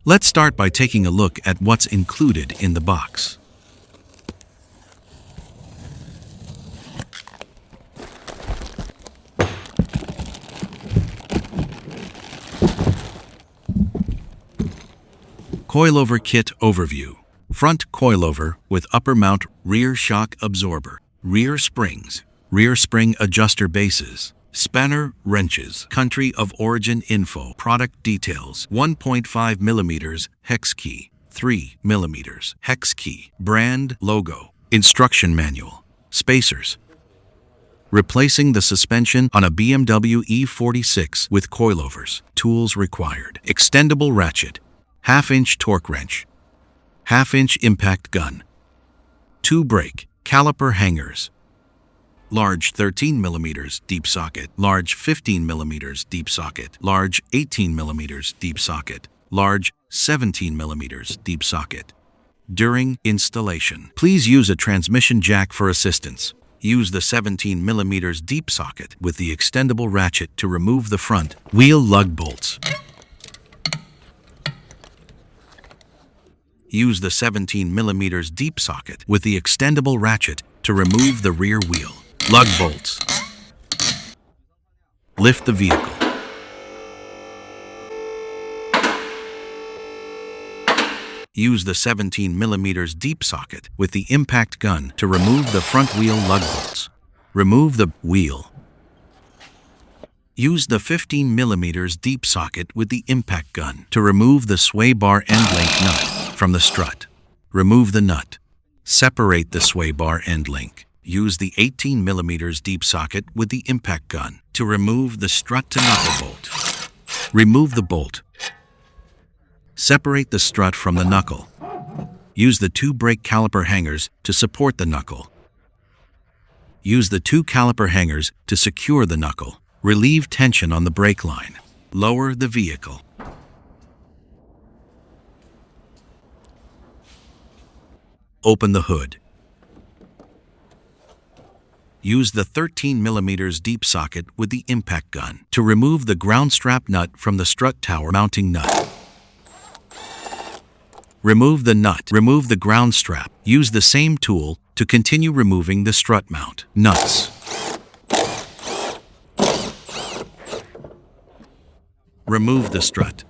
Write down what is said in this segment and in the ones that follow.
Let's start by taking a look at what's included in the box. Coilover Kit Overview. Front coilover with upper mount rear shock absorber, rear springs, rear spring adjuster bases, spanner wrenches, country of origin info, product details, 1.5 mm hex key, 3 mm hex key, brand logo, instruction manual, spacers. Replacing the suspension on a BMW E46 with coilovers, tools required, extendable ratchet, 1/2-inch torque wrench, 1/2-inch impact gun, 2 brake, caliper hangers, large 13 mm deep socket, large 15 mm deep socket, large 18 mm deep socket, large 17 mm deep socket. During installation, please use a transmission jack for assistance. Use the 17 mm deep socket with the extendable ratchet to remove the front wheel lug bolts. Use the 17 mm deep socket with the extendable ratchet to remove the rear wheel lug bolts. Lift the vehicle. Use the 17 mm deep socket with the impact gun to remove the front wheel lug bolts. Remove the wheel. Use the 15 mm deep socket with the impact gun to remove the sway bar end link nut from the strut. Remove the nut. Separate the sway bar end link. Use the 18 mm deep socket with the impact gun to remove the strut to knuckle bolt. Remove the bolt. Separate the strut from the knuckle. Use the 2 brake caliper hangers to support the knuckle. Use the 2 caliper hangers to secure the knuckle. Relieve tension on the brake line. Lower the vehicle. Open the hood. Use the 13 mm deep socket with the impact gun to remove the ground strap nut from the strut tower mounting nut. Remove the nut. Remove the ground strap. Use the same tool to continue removing the strut mount nuts. Remove the strut.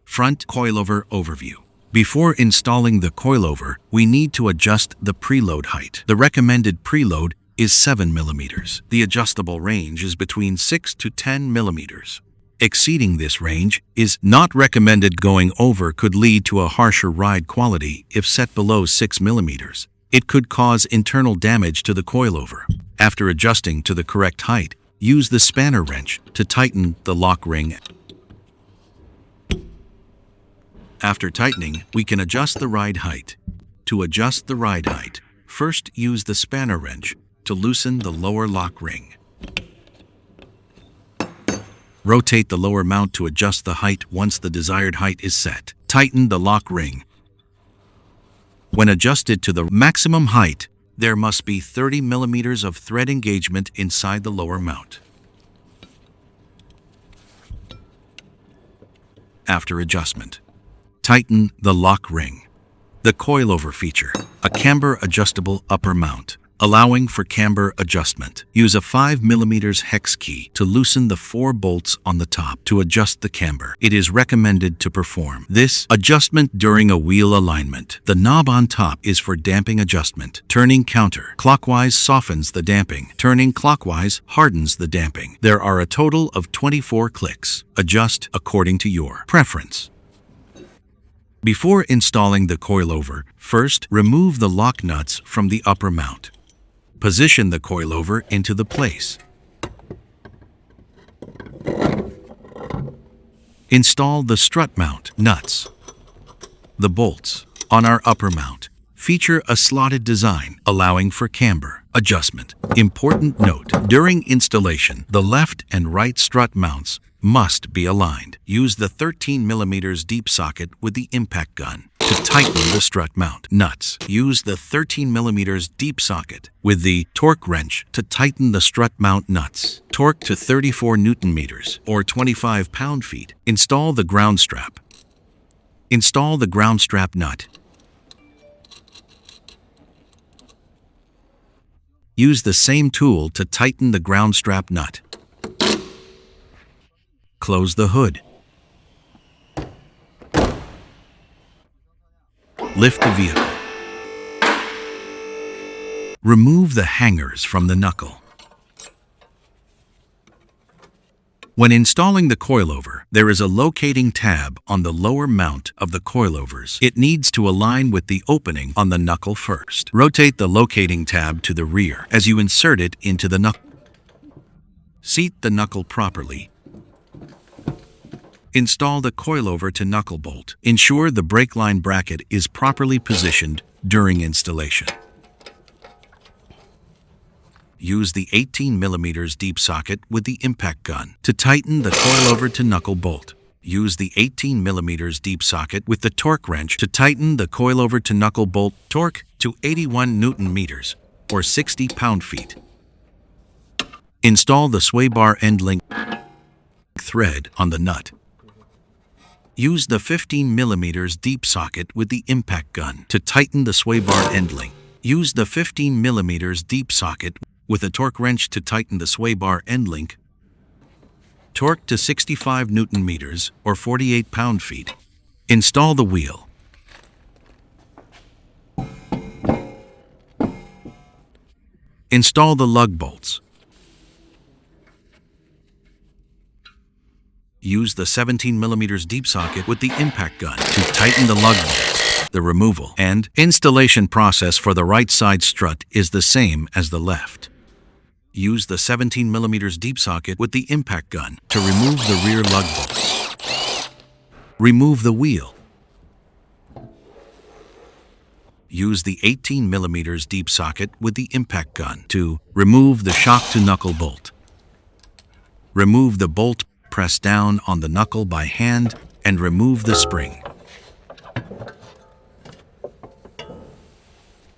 Front coilover overview. Before installing the coilover, we need to adjust the preload height. The recommended preload is 7 mm. The adjustable range is between 6 to 10 mm. Exceeding this range is not recommended. Going over could lead to a harsher ride quality if set below 6 mm. It could cause internal damage to the coilover. After adjusting to the correct height, use the spanner wrench to tighten the lock ring. After tightening, we can adjust the ride height. To adjust the ride height, first use the spanner wrench to loosen the lower lock ring. Rotate the lower mount to adjust the height. Once the desired height is set, tighten the lock ring. When adjusted to the maximum height, there must be 30 mm of thread engagement inside the lower mount. After adjustment, tighten the lock ring. The coilover feature, a camber adjustable upper mount, allowing for camber adjustment. Use a 5 mm hex key to loosen the 4 bolts on the top to adjust the camber. It is recommended to perform this adjustment during a wheel alignment. The knob on top is for damping adjustment. Turning counter clockwise softens the damping. Turning clockwise hardens the damping. There are a total of 24 clicks. Adjust according to your preference. Before installing the coilover, first remove the lock nuts from the upper mount. Position the coilover into the place. Install the strut mount nuts. The bolts on our upper mount feature a slotted design, allowing for camber adjustment. Important note: during installation, the left and right strut mounts must be aligned. Use the 13 mm deep socket with the impact gun to tighten the strut mount nuts. Use the 13mm deep socket with the torque wrench to tighten the strut mount nuts. Torque to 34 Nm or 25 pound-feet. Install the ground strap. Install the ground strap nut. Use the same tool to tighten the ground strap nut. Close the hood. Lift the vehicle. Remove the hangers from the knuckle. When installing the coilover, there is a locating tab on the lower mount of the coilovers. It needs to align with the opening on the knuckle first. Rotate the locating tab to the rear as you insert it into the knuckle. Seat the knuckle properly. Install the coilover to knuckle bolt. Ensure the brake line bracket is properly positioned during installation. Use the 18mm deep socket with the impact gun to tighten the coilover to knuckle bolt. Use the 18mm deep socket with the torque wrench to tighten the coilover to knuckle bolt. Torque to 81 Nm or 60 pound-feet. Install the sway bar end link thread on the nut. Use the 15mm deep socket with the impact gun to tighten the sway bar end link. Use the 15mm deep socket with a torque wrench to tighten the sway bar end link. Torque to 65 Nm or 48 pound-feet. Install the wheel. Install the lug bolts. Use the 17mm deep socket with the impact gun to tighten the lug bolts. The removal and installation process for the right side strut is the same as the left. Use the 17mm deep socket with the impact gun to remove the rear lug bolts. Remove the wheel. Use the 18mm deep socket with the impact gun to remove the shock to knuckle bolt. Remove the bolt. Press down on the knuckle by hand and remove the spring.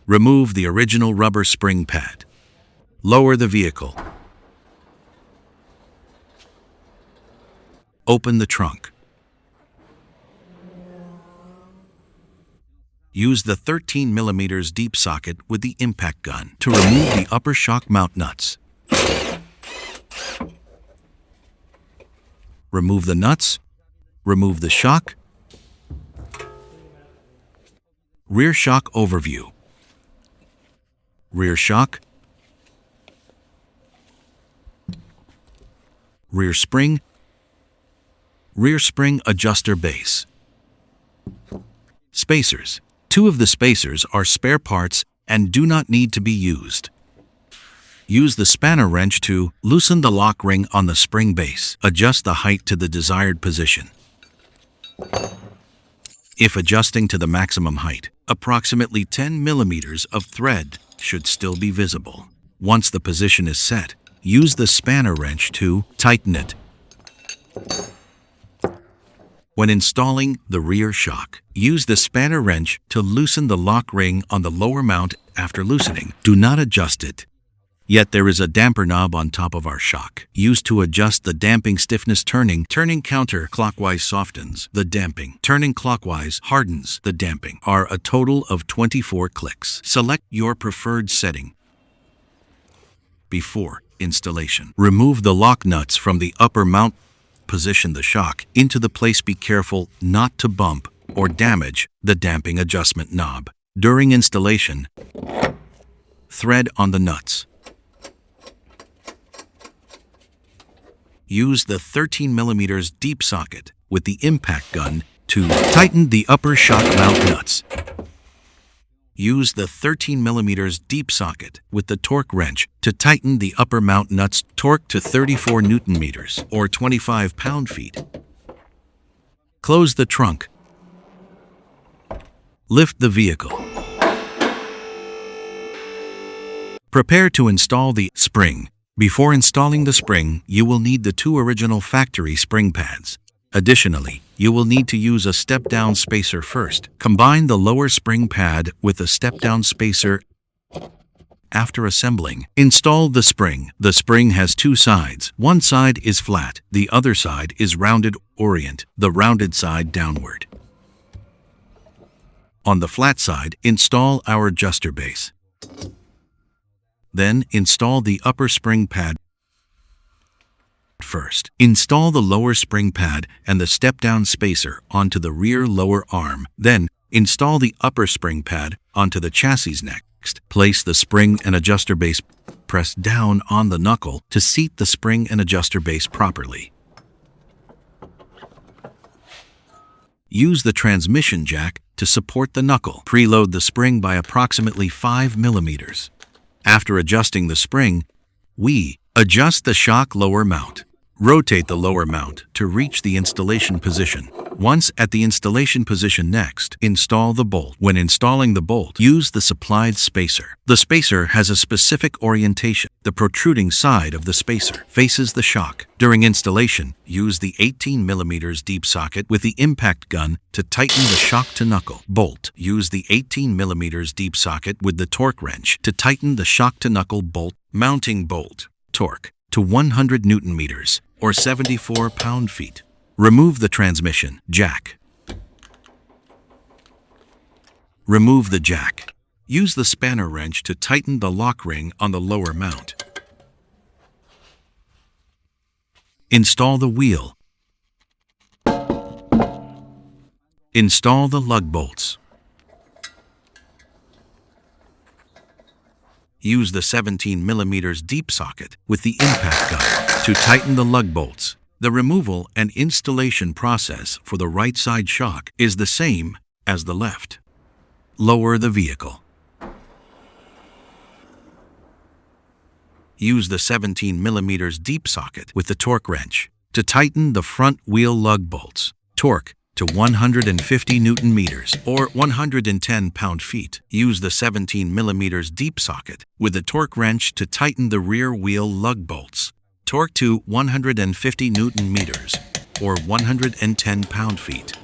Remove the original rubber spring pad. Lower the vehicle. Open the trunk. Use the 13mm deep socket with the impact gun to remove the upper shock mount nuts. Remove the nuts. Remove the shock. Rear shock overview. Rear shock. Rear spring. Rear spring adjuster base. Spacers. 2 of the spacers are spare parts and do not need to be used. Use the spanner wrench to loosen the lock ring on the spring base. Adjust the height to the desired position. If adjusting to the maximum height, approximately 10 mm of thread should still be visible. Once the position is set, use the spanner wrench to tighten it. When installing the rear shock, use the spanner wrench to loosen the lock ring on the lower mount. After loosening, do not adjust it. Yet there is a damper knob on top of our shock, used to adjust the damping stiffness. Turning counterclockwise softens the damping. Turning clockwise hardens the damping. Are a total of 24 clicks. Select your preferred setting. Before installation, remove the lock nuts from the upper mount. Position the shock into the place. Be careful not to bump or damage the damping adjustment knob. During installation, thread on the nuts. Use the 13mm deep socket with the impact gun to tighten the upper shock mount nuts. Use the 13mm deep socket with the torque wrench to tighten the upper mount nuts. Torque to 34 Nm or 25 pound-feet. Close the trunk. Lift the vehicle. Prepare to install the spring. Before installing the spring, you will need the 2 original factory spring pads. Additionally, you will need to use a step-down spacer first. Combine the lower spring pad with the step-down spacer. After assembling, install the spring. The spring has two sides. One side is flat, the other side is rounded. Orient the rounded side downward. On the flat side, install our adjuster base. Then, install the upper spring pad. First, install the lower spring pad and the step-down spacer onto the rear lower arm. Then, install the upper spring pad onto the chassis next. Place the spring and adjuster base. Press down on the knuckle to seat the spring and adjuster base properly. Use the transmission jack to support the knuckle. Preload the spring by approximately 5 mm. After adjusting the spring, we adjust the shock lower mount. Rotate the lower mount to reach the installation position. Once at the installation position, next, install the bolt. When installing the bolt, use the supplied spacer. The spacer has a specific orientation. The protruding side of the spacer faces the shock. During installation, use the 18 mm deep socket with the impact gun to tighten the shock to knuckle bolt. Use the 18 mm deep socket with the torque wrench to tighten the shock to knuckle bolt. Mounting bolt. Torque to 100 Nm or 74 pound-feet. Remove the transmission jack. Remove the jack. Use the spanner wrench to tighten the lock ring on the lower mount. Install the wheel. Install the lug bolts. Use the 17 mm deep socket with the impact gun to tighten the lug bolts. The removal and installation process for the right side shock is the same as the left. Lower the vehicle. Use the 17 mm deep socket with the torque wrench to tighten the front wheel lug bolts. Torque to 150 Nm or 110 pound-feet. Use the 17 mm deep socket with the torque wrench to tighten the rear wheel lug bolts. Torque to 150 Nm or 110 pound-feet.